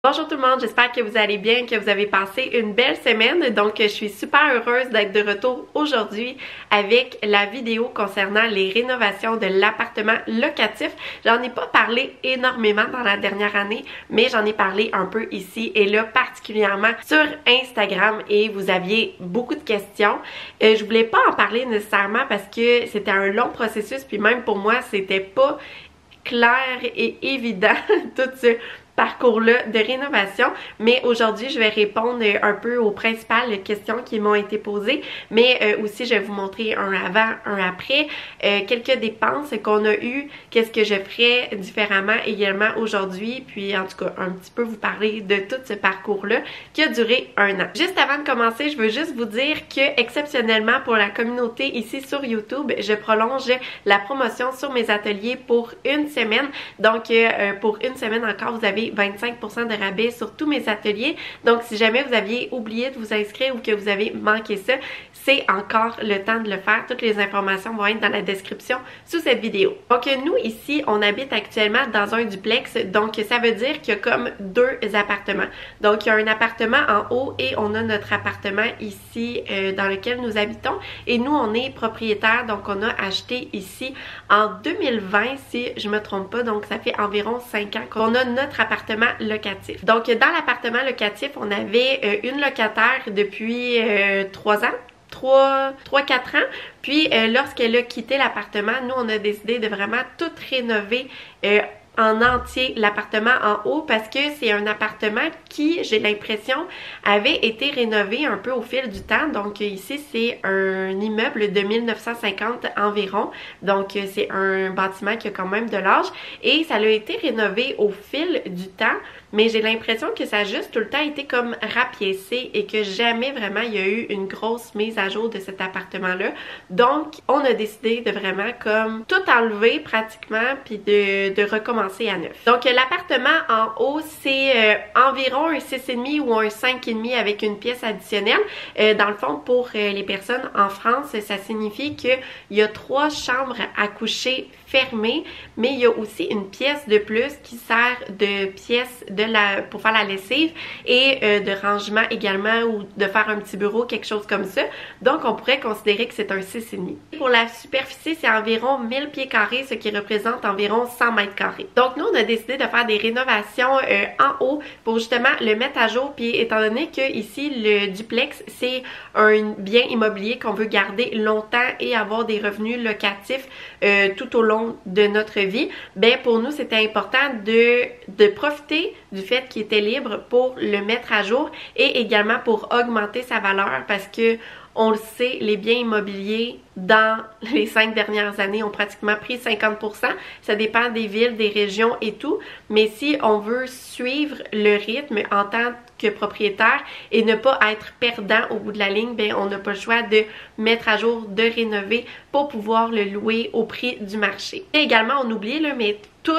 Bonjour tout le monde, j'espère que vous allez bien, que vous avez passé une belle semaine. Donc, je suis super heureuse d'être de retour aujourd'hui avec la vidéo concernant les rénovations de l'appartement locatif. J'en ai pas parlé énormément dans la dernière année, mais j'en ai parlé un peu ici et là, particulièrement sur Instagram, et vous aviez beaucoup de questions. Je voulais pas en parler nécessairement parce que c'était un long processus, puis même pour moi, c'était pas clair et évident tout ce parcours-là de rénovation, mais aujourd'hui je vais répondre un peu aux principales questions qui m'ont été posées, mais aussi je vais vous montrer un avant, un après, quelques dépenses qu'on a eues, qu'est-ce que je ferais différemment également aujourd'hui, puis en tout cas un petit peu vous parler de tout ce parcours-là qui a duré un an. Juste avant de commencer, je veux juste vous dire que exceptionnellement pour la communauté ici sur YouTube, je prolonge la promotion sur mes ateliers pour une semaine, donc pour une semaine encore vous avez 25% de rabais sur tous mes ateliers. Donc, si jamais vous aviez oublié de vous inscrire ou que vous avez manqué ça, c'est encore le temps de le faire. Toutes les informations vont être dans la description sous cette vidéo. Donc, nous, ici, on habite actuellement dans un duplex. Donc, ça veut dire qu'il y a comme deux appartements. Donc, il y a un appartement en haut et on a notre appartement ici dans lequel nous habitons. Et nous, on est propriétaire. Donc, on a acheté ici en 2020, si je me trompe pas. Donc, ça fait environ 5 ans qu'on a notre appartement locatif. Donc, dans l'appartement locatif, on avait une locataire depuis 3 ans. 3-4 ans. Puis, lorsqu'elle a quitté l'appartement, nous, on a décidé de vraiment tout rénover en entier l'appartement en haut parce que c'est un appartement qui, j'ai l'impression, avait été rénové un peu au fil du temps. Donc ici, c'est un immeuble de 1950 environ. Donc c'est un bâtiment qui a quand même de l'âge et ça a été rénové au fil du temps. Mais j'ai l'impression que ça a juste tout le temps été comme rapiécé et que jamais vraiment il y a eu une grosse mise à jour de cet appartement-là. Donc, on a décidé de vraiment comme tout enlever pratiquement puis de recommencer à neuf. Donc, l'appartement en haut, c'est environ un 6,5 ou un 5,5 avec une pièce additionnelle. Dans le fond, pour les personnes en France, ça signifie qu'il y a 3 chambres à coucher fermées, mais il y a aussi une pièce de plus qui sert de pièce pour faire la lessive et de rangement également ou de faire un petit bureau, quelque chose comme ça. Donc, on pourrait considérer que c'est un 6,5. Pour la superficie, c'est environ 1000 pieds carrés, ce qui représente environ 100 mètres carrés. Donc, nous, on a décidé de faire des rénovations en haut pour justement le mettre à jour. Puis, étant donné que ici, le duplex, c'est un bien immobilier qu'on veut garder longtemps et avoir des revenus locatifs tout au long de notre vie, ben pour nous, c'était important de profiter du fait qu'il était libre pour le mettre à jour et également pour augmenter sa valeur parce que on le sait, les biens immobiliers dans les 5 dernières années ont pratiquement pris 50%. Ça dépend des villes, des régions et tout. Mais si on veut suivre le rythme en tant que propriétaire et ne pas être perdant au bout de la ligne, ben on n'a pas le choix de mettre à jour, de rénover pour pouvoir le louer au prix du marché. Et également, on oublie là, mais tout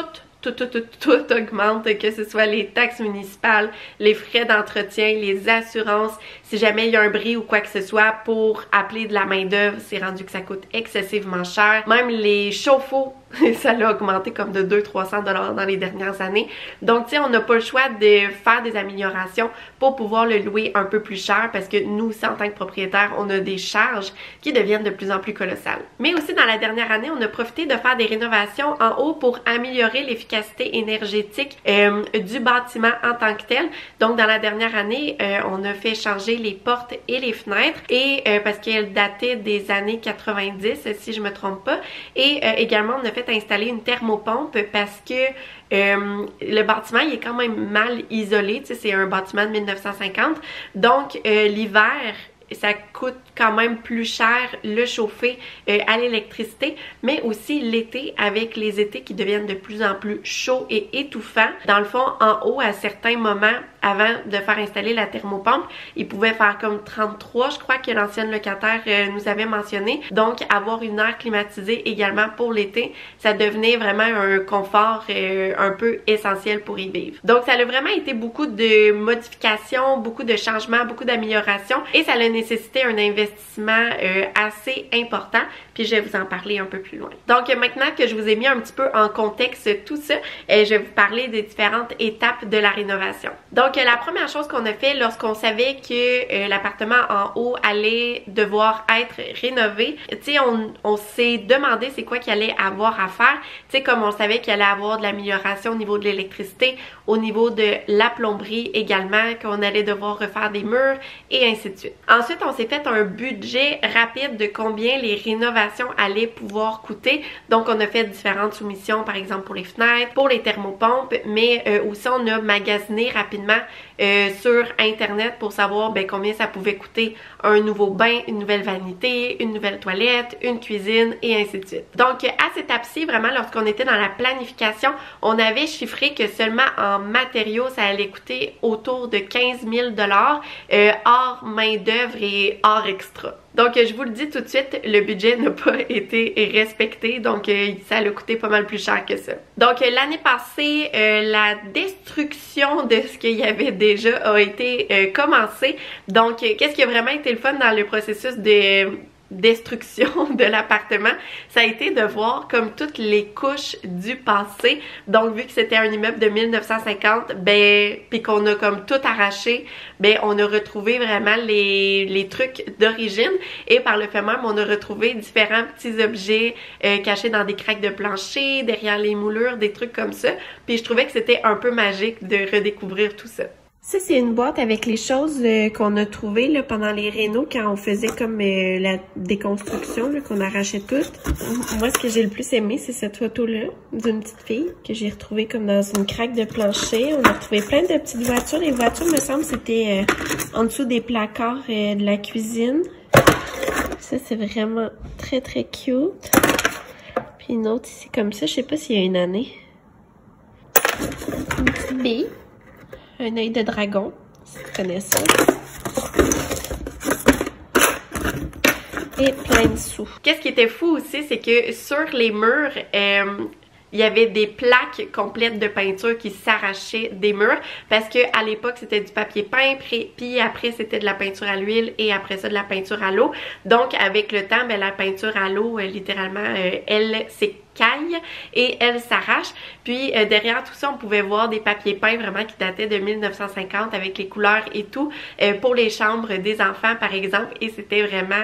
augmente, que ce soit les taxes municipales, les frais d'entretien, les assurances, si jamais il y a un bris ou quoi que ce soit pour appeler de la main-d'œuvre, c'est rendu que ça coûte excessivement cher. Même les chauffe-eau, ça l'a augmenté comme de 200-300$ dans les dernières années. Donc, tu sais, on n'a pas le choix de faire des améliorations pour pouvoir le louer un peu plus cher parce que nous, en tant que propriétaires, on a des charges qui deviennent de plus en plus colossales. Mais aussi, dans la dernière année, on a profité de faire des rénovations en haut pour améliorer l'efficacité énergétique du bâtiment en tant que tel. Donc, dans la dernière année, on a fait changer les portes et les fenêtres et parce qu'elles dataient des années 90, si je me trompe pas. Et également, on a fait installer une thermopompe parce que le bâtiment il est quand même mal isolé, tu sais, c'est un bâtiment de 1950. Donc, l'hiver, ça coûte quand même plus cher le chauffer à l'électricité, mais aussi l'été avec les étés qui deviennent de plus en plus chauds et étouffants. Dans le fond, en haut, à certains moments, avant de faire installer la thermopompe. Il pouvait faire comme 33, je crois que l'ancienne locataire nous avait mentionné. Donc, avoir une aire climatisée également pour l'été, ça devenait vraiment un confort un peu essentiel pour y vivre. Donc, ça a vraiment été beaucoup de modifications, beaucoup de changements, beaucoup d'améliorations et ça a nécessité un investissement assez important. Puis, je vais vous en parler un peu plus loin. Donc, maintenant que je vous ai mis un petit peu en contexte tout ça, je vais vous parler des différentes étapes de la rénovation. Donc, la première chose qu'on a fait lorsqu'on savait que l'appartement en haut allait devoir être rénové, tu sais, on s'est demandé c'est quoi qu'il allait avoir à faire. Tu sais, comme on savait qu'il allait avoir de l'amélioration au niveau de l'électricité, au niveau de la plomberie également, qu'on allait devoir refaire des murs et ainsi de suite. Ensuite, on s'est fait un budget rapide de combien les rénovations allaient pouvoir coûter. Donc, on a fait différentes soumissions, par exemple pour les fenêtres, pour les thermopompes, mais aussi on a magasiné rapidement sur internet pour savoir combien ça pouvait coûter un nouveau bain, une nouvelle vanité, une nouvelle toilette, une cuisine et ainsi de suite. Donc à cette étape-ci, vraiment lorsqu'on était dans la planification, on avait chiffré que seulement en matériaux ça allait coûter autour de 15 000 $ hors main d'œuvre et hors extra. Donc, je vous le dis tout de suite, le budget n'a pas été respecté, donc ça a coûté pas mal plus cher que ça. Donc, l'année passée, la destruction de ce qu'il y avait déjà a été commencée. Donc, qu'est-ce qui a vraiment été le fun dans le processus de destruction de l'appartement, ça a été de voir comme toutes les couches du passé. Donc vu que c'était un immeuble de 1950, puis qu'on a comme tout arraché, on a retrouvé vraiment les trucs d'origine et par le fait même, on a retrouvé différents petits objets cachés dans des craques de plancher, derrière les moulures, des trucs comme ça. Puis je trouvais que c'était un peu magique de redécouvrir tout ça. Ça, c'est une boîte avec les choses qu'on a trouvées là, pendant les rénaux quand on faisait comme la déconstruction, qu'on arrachait toutes. Moi, ce que j'ai le plus aimé, c'est cette photo-là d'une petite fille que j'ai retrouvée comme dans une craque de plancher. On a retrouvé plein de petites voitures. Les voitures, me semble, c'était en dessous des placards de la cuisine. Ça, c'est vraiment très, très cute. Puis une autre ici comme ça. Je sais pas s'il y a une année. Une petite bille. Un œil de dragon, si tu connais ça. Et plein de sous. Qu'est-ce qui était fou aussi, c'est que sur les murs, il y avait des plaques complètes de peinture qui s'arrachaient des murs parce que à l'époque c'était du papier peint, puis après c'était de la peinture à l'huile et après ça de la peinture à l'eau. Donc avec le temps, la peinture à l'eau, littéralement, elle s'écaille et elle s'arrache. Puis derrière tout ça, on pouvait voir des papiers peints vraiment qui dataient de 1950 avec les couleurs et tout pour les chambres des enfants par exemple. Et c'était vraiment,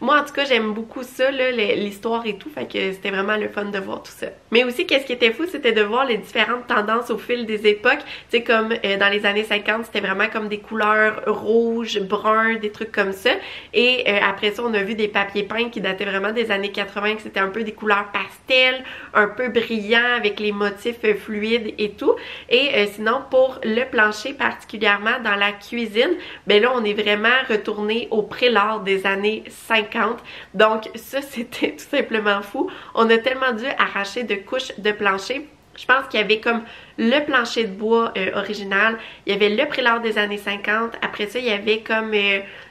moi en tout cas j'aime beaucoup ça, l'histoire et tout, fait que c'était vraiment le fun de voir tout ça. Mais aussi, qu'est-ce qui était fou, c'était de voir les différentes tendances au fil des époques. Tu sais, comme dans les années 50, c'était vraiment comme des couleurs rouges, bruns, des trucs comme ça. Et après ça, on a vu des papiers peints qui dataient vraiment des années 80, que c'était un peu des couleurs pastel, un peu brillants, avec les motifs fluides et tout. Et sinon, pour le plancher, particulièrement dans la cuisine, là, on est vraiment retourné au pré-lard des années 50. Donc, ça, c'était tout simplement fou. On a tellement dû arracher de couches de plancher. Je pense qu'il y avait comme le plancher de bois original, il y avait le pré-lard des années 50, après ça il y avait comme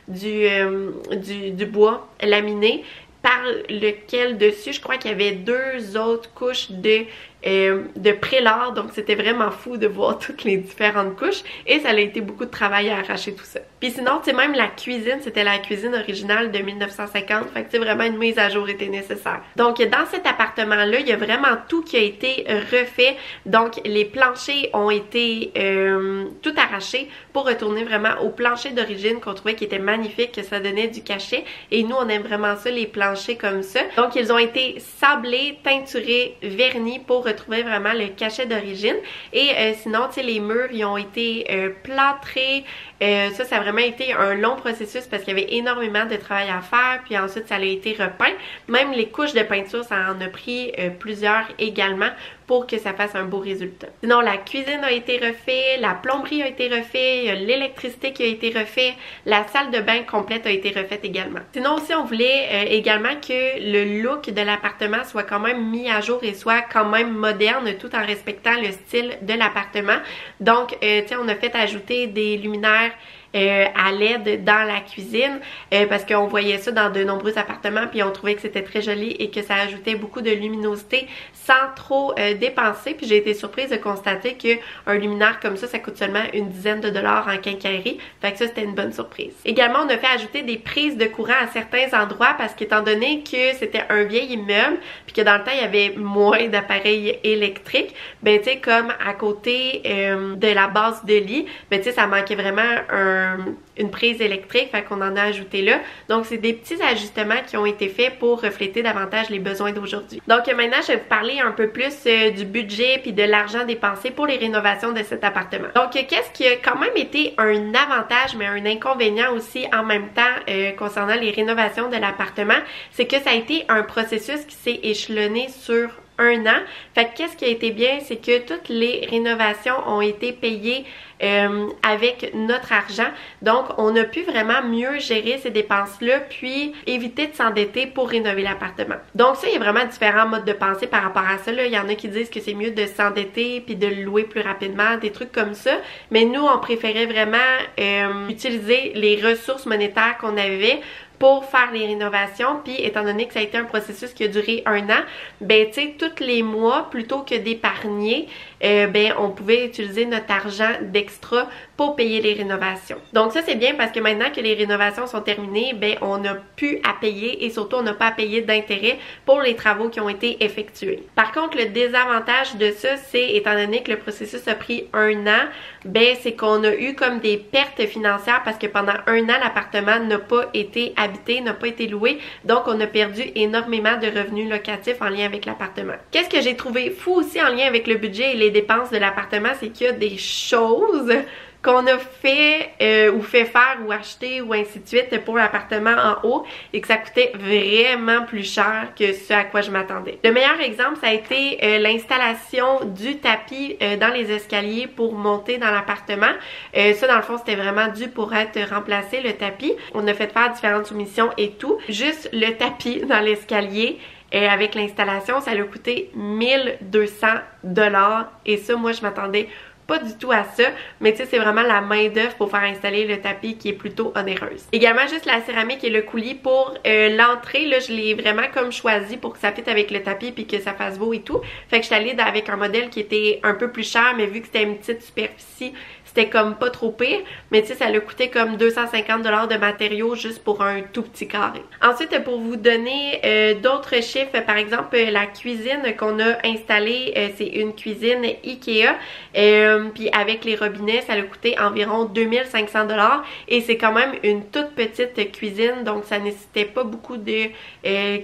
du bois laminé par lequel dessus je crois qu'il y avait deux autres couches de pré-lard, donc c'était vraiment fou de voir toutes les différentes couches et ça a été beaucoup de travail à arracher tout ça. Puis sinon, tu sais, même la cuisine, c'était la cuisine originale de 1950, fait que tu sais, vraiment une mise à jour était nécessaire. Donc dans cet appartement-là, il y a vraiment tout qui a été refait, donc les planchers ont été tout arrachés pour retourner vraiment au plancher d'origine qu'on trouvait qui était magnifique, que ça donnait du cachet et nous on aime vraiment ça, les planchers comme ça. Donc ils ont été sablés, teinturés, vernis pour retrouver vraiment le cachet d'origine et sinon tu sais les murs ils ont été plâtrés, ça a vraiment été un long processus parce qu'il y avait énormément de travail à faire puis ensuite ça a été repeint, même les couches de peinture ça en a pris plusieurs également pour que ça fasse un beau résultat. Sinon, la cuisine a été refaite, la plomberie a été refaite, l'électricité qui a été refaite, la salle de bain complète a été refaite également. Sinon aussi, on voulait également que le look de l'appartement soit quand même mis à jour et soit quand même moderne tout en respectant le style de l'appartement. Donc, tiens, on a fait ajouter des luminaires à LED dans la cuisine parce qu'on voyait ça dans de nombreux appartements puis on trouvait que c'était très joli et que ça ajoutait beaucoup de luminosité sans trop dépenser. Puis j'ai été surprise de constater qu'un luminaire comme ça coûte seulement une dizaine de dollars en quincaillerie. Fait que ça, c'était une bonne surprise. Également, on a fait ajouter des prises de courant à certains endroits parce qu'étant donné que c'était un vieil immeuble puis que dans le temps, il y avait moins d'appareils électriques, ben tu sais, comme à côté de la base de lit, ben tu sais, ça manquait vraiment une prise électrique, fait qu'on en a ajouté là. Donc, c'est des petits ajustements qui ont été faits pour refléter davantage les besoins d'aujourd'hui. Donc, maintenant, je vais vous parler un peu plus du budget puis de l'argent dépensé pour les rénovations de cet appartement. Donc, qu'est-ce qui a quand même été un avantage, mais un inconvénient aussi en même temps concernant les rénovations de l'appartement, c'est que ça a été un processus qui s'est échelonné sur un an. Fait que qu'est-ce qui a été bien, c'est que toutes les rénovations ont été payées avec notre argent. Donc, on a pu vraiment mieux gérer ces dépenses-là, puis éviter de s'endetter pour rénover l'appartement. Donc, ça, il y a vraiment différents modes de pensée par rapport à ça. Là. Il y en a qui disent que c'est mieux de s'endetter puis de le louer plus rapidement, des trucs comme ça. Mais nous, on préférait vraiment utiliser les ressources monétaires qu'on avait pour faire les rénovations, puis étant donné que ça a été un processus qui a duré un an, ben tu sais, tous les mois, plutôt que d'épargner, ben on pouvait utiliser notre argent d'extra pour payer les rénovations. Donc ça, c'est bien parce que maintenant que les rénovations sont terminées, ben on n'a plus à payer et surtout on n'a pas à payer d'intérêt pour les travaux qui ont été effectués. Par contre, le désavantage de ça, c'est étant donné que le processus a pris un an, ben c'est qu'on a eu comme des pertes financières parce que pendant un an, l'appartement n'a pas été habité, n'a pas été loué, donc on a perdu énormément de revenus locatifs en lien avec l'appartement. Qu'est-ce que j'ai trouvé fou aussi en lien avec le budget et les dépenses de l'appartement, c'est qu'il y a des choses qu'on a fait ou fait faire ou acheter ou ainsi de suite pour l'appartement en haut et que ça coûtait vraiment plus cher que ce à quoi je m'attendais. Le meilleur exemple, ça a été l'installation du tapis dans les escaliers pour monter dans l'appartement. Ça, dans le fond, c'était vraiment dû pour être remplacé, le tapis. On a fait faire différentes soumissions et tout. Juste le tapis dans l'escalier, avec l'installation, ça a coûté 1200 $ et ça, moi, je m'attendais pas du tout à ça, mais tu sais, c'est vraiment la main d'œuvre pour faire installer le tapis qui est plutôt onéreuse. Également, juste la céramique et le coulis pour l'entrée, là, je l'ai vraiment comme choisi pour que ça fitte avec le tapis puis que ça fasse beau et tout. Fait que je suis allée avec un modèle qui était un peu plus cher, mais vu que c'était une petite superficie, c'était comme pas trop pire, mais tu sais, ça a coûté comme 250 $ de matériaux juste pour un tout petit carré. Ensuite, pour vous donner d'autres chiffres, par exemple, la cuisine qu'on a installée, c'est une cuisine Ikea, puis avec les robinets, ça a coûté environ 2500 $ et c'est quand même une toute petite cuisine, donc ça nécessitait pas beaucoup de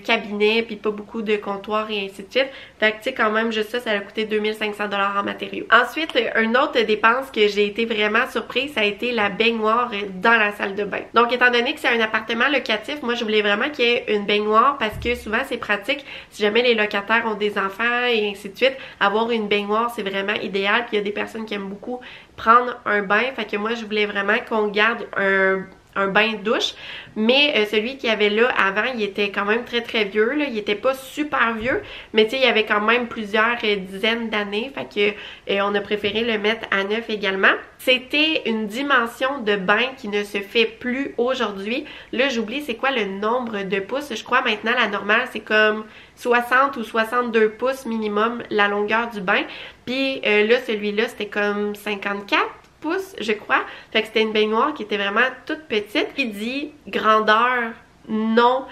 cabinets, puis pas beaucoup de comptoirs et ainsi de suite. Fait que tu sais, quand même, juste ça a coûté 2500 $ en matériaux. Ensuite, une autre dépense que j'ai été vraiment surprise, ça a été la baignoire dans la salle de bain. Donc, étant donné que c'est un appartement locatif, moi, je voulais vraiment qu'il y ait une baignoire parce que souvent, c'est pratique. Si jamais les locataires ont des enfants et ainsi de suite, avoir une baignoire, c'est vraiment idéal. Puis, il y a des personnes qui aiment beaucoup prendre un bain. Fait que moi, je voulais vraiment qu'on garde un bain de douche, mais celui qu'il y avait là avant, il était quand même très très vieux, là. Il était pas super vieux, mais tu sais, il y avait quand même plusieurs dizaines d'années, fait que on a préféré le mettre à neuf également. C'était une dimension de bain qui ne se fait plus aujourd'hui. Là, j'oublie c'est quoi le nombre de pouces. Je crois maintenant la normale, c'est comme 60 ou 62 pouces minimum la longueur du bain. Puis là, celui-là, c'était comme 54 pouces, je crois. Fait que c'était une baignoire qui était vraiment toute petite. Qui dit grandeur non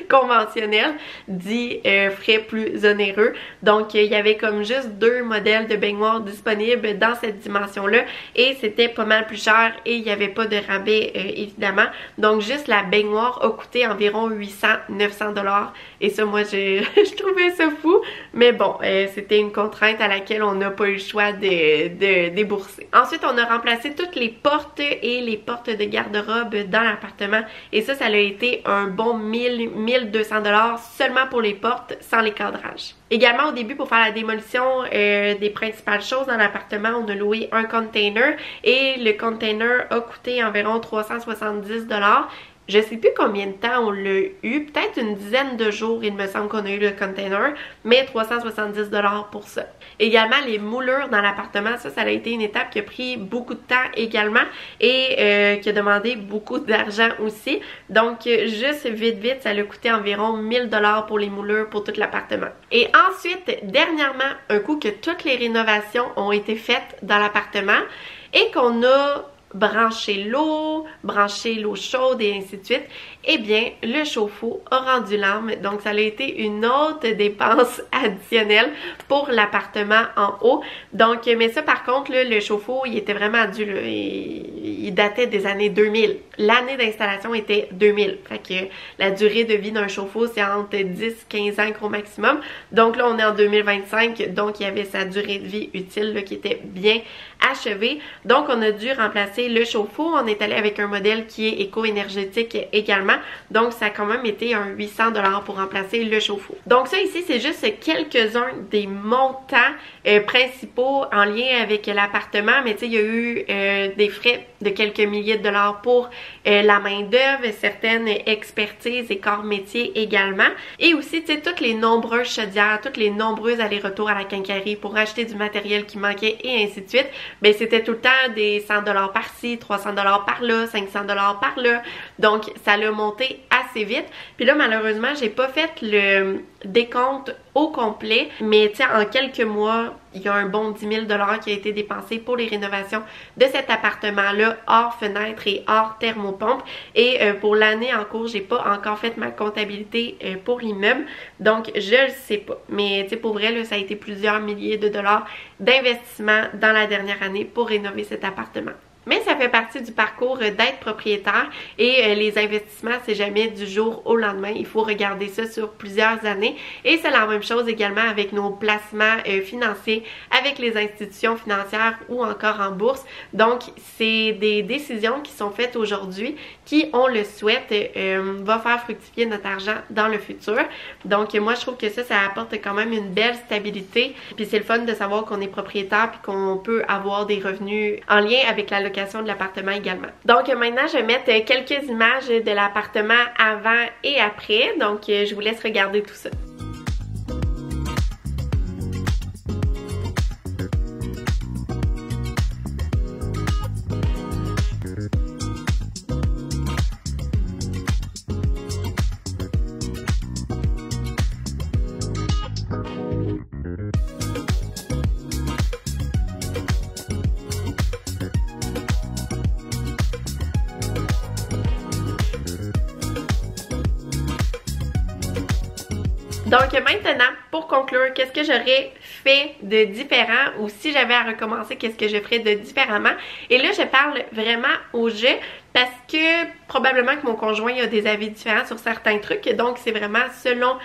conventionnel dit frais plus onéreux. Donc il y avait comme juste 2 modèles de baignoire disponibles dans cette dimension-là et c'était pas mal plus cher et il n'y avait pas de rabais évidemment. Donc juste la baignoire a coûté environ 800-900 $ et ça, moi, je trouvais ça fou, mais bon, c'était une contrainte à laquelle on n'a pas eu le choix de débourser. Ensuite, on a remplacé toutes les portes et les portes de garde-robe dans l'appartement et ça a été un bon 1000-1200$ seulement pour les portes, sans les cadrages. Également, au début, pour faire la démolition des principales choses dans l'appartement, on a loué un container et le container a coûté environ 370$. Je sais plus combien de temps on l'a eu, peut-être une dizaine de jours, il me semble qu'on a eu le container, mais 370$ pour ça. Également, les moulures dans l'appartement, ça a été une étape qui a pris beaucoup de temps également et qui a demandé beaucoup d'argent aussi. Donc, juste vite, ça a coûté environ 1000$ pour les moulures pour tout l'appartement. Et ensuite, dernièrement, un coup que toutes les rénovations ont été faites dans l'appartement et qu'on a brancher l'eau chaude et ainsi de suite, eh bien, le chauffe-eau a rendu l'âme. Donc, ça a été une autre dépense additionnelle pour l'appartement en haut. Donc, mais ça, par contre, là, le chauffe-eau, il était vraiment dû, là, il datait des années 2000. L'année d'installation était 2000. Fait que la durée de vie d'un chauffe-eau, c'est entre 10-15 ans gros maximum. Donc là, on est en 2025, donc il y avait sa durée de vie utile là, qui était bien achevée. Donc, on a dû remplacer le chauffe-eau. On est allé avec un modèle qui est éco-énergétique également. Donc, ça a quand même été un 800$ pour remplacer le chauffe-eau. Donc, ça ici, c'est juste quelques-uns des montants principaux en lien avec l'appartement. Mais tu sais, il y a eu des frais de quelques milliers de dollars pour la main-d'œuvre, certaines expertises et corps métiers également. Et aussi, tu sais, toutes les nombreuses chaudières, toutes les nombreux allers-retours à la quincaillerie pour acheter du matériel qui manquait et ainsi de suite. Ben, c'était tout le temps des 100$ par-ci, 300$ par-là, 500$ par-là. Donc, ça l'a monté assez vite. Puis là, malheureusement, j'ai pas fait le décompte au complet, mais tu sais, en quelques mois, il y a un bon 10 000$ qui a été dépensé pour les rénovations de cet appartement-là, hors fenêtre et hors thermopompe. Et pour l'année en cours, j'ai pas encore fait ma comptabilité pour l'immeuble, donc je le sais pas. Mais tu sais, pour vrai, là, ça a été plusieurs milliers de dollars d'investissement dans la dernière année pour rénover cet appartement. Mais ça fait partie du parcours d'être propriétaire et les investissements, c'est jamais du jour au lendemain. Il faut regarder ça sur plusieurs années. Et c'est la même chose également avec nos placements financiers, avec les institutions financières ou encore en bourse. Donc, c'est des décisions qui sont faites aujourd'hui qui, on le souhaite, va faire fructifier notre argent dans le futur. Donc, moi, je trouve que ça apporte quand même une belle stabilité. Puis c'est le fun de savoir qu'on est propriétaire puis qu'on peut avoir des revenus en lien avec la location de l'appartement également. Donc maintenant, je vais mettre quelques images de l'appartement avant et après. Donc je vous laisse regarder tout ça. Donc maintenant, pour conclure, qu'est-ce que j'aurais fait de différent ou si j'avais à recommencer, qu'est-ce que je ferais de différemment? Et là, je parle vraiment au jeu parce que probablement que mon conjoint a des avis différents sur certains trucs. Donc, c'est vraiment selon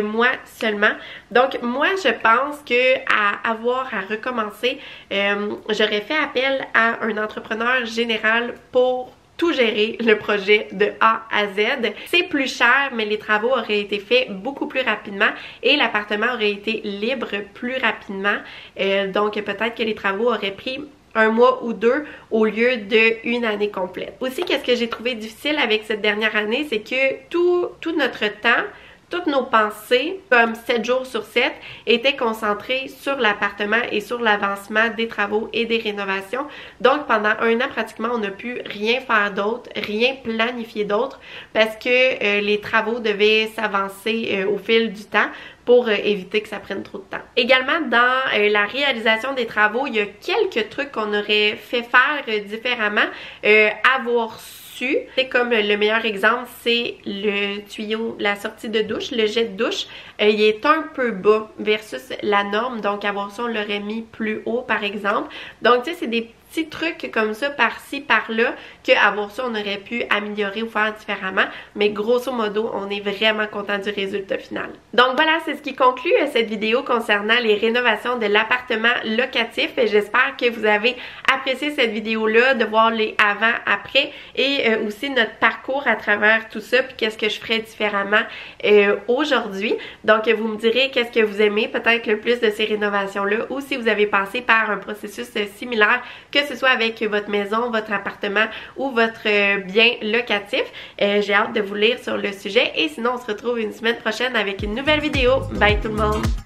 moi seulement. Donc, moi, je pense que à avoir à recommencer, j'aurais fait appel à un entrepreneur général pour tout gérer le projet de A à Z. C'est plus cher, mais les travaux auraient été faits beaucoup plus rapidement et l'appartement aurait été libre plus rapidement. Donc peut-être que les travaux auraient pris un mois ou deux au lieu d'une année complète. Aussi, qu'est-ce que j'ai trouvé difficile avec cette dernière année, c'est que tout notre temps, toutes nos pensées, comme 7 jours sur 7, étaient concentrées sur l'appartement et sur l'avancement des travaux et des rénovations. Donc, pendant un an, pratiquement, on n'a pu rien faire d'autre, rien planifier d'autre, parce que les travaux devaient s'avancer au fil du temps pour éviter que ça prenne trop de temps. Également, dans la réalisation des travaux, il y a quelques trucs qu'on aurait fait faire différemment. Avoir su, c'est comme le meilleur exemple, c'est le tuyau, la sortie de douche, le jet de douche. Il est un peu bas versus la norme, donc avoir ça, on l'aurait mis plus haut par exemple. Donc, tu sais, c'est des petits trucs comme ça par-ci, par-là, qu'avoir ça, on aurait pu améliorer ou faire différemment. Mais grosso modo, on est vraiment content du résultat final. Donc voilà, c'est ce qui conclut cette vidéo concernant les rénovations de l'appartement locatif. J'espère que vous avez apprécier cette vidéo-là, de voir les avant, après et aussi notre parcours à travers tout ça, puis qu'est-ce que je ferais différemment aujourd'hui. Donc, vous me direz qu'est-ce que vous aimez peut-être le plus de ces rénovations-là ou si vous avez passé par un processus similaire, que ce soit avec votre maison, votre appartement ou votre bien locatif. J'ai hâte de vous lire sur le sujet et sinon, on se retrouve une semaine prochaine avec une nouvelle vidéo. Bye tout le monde!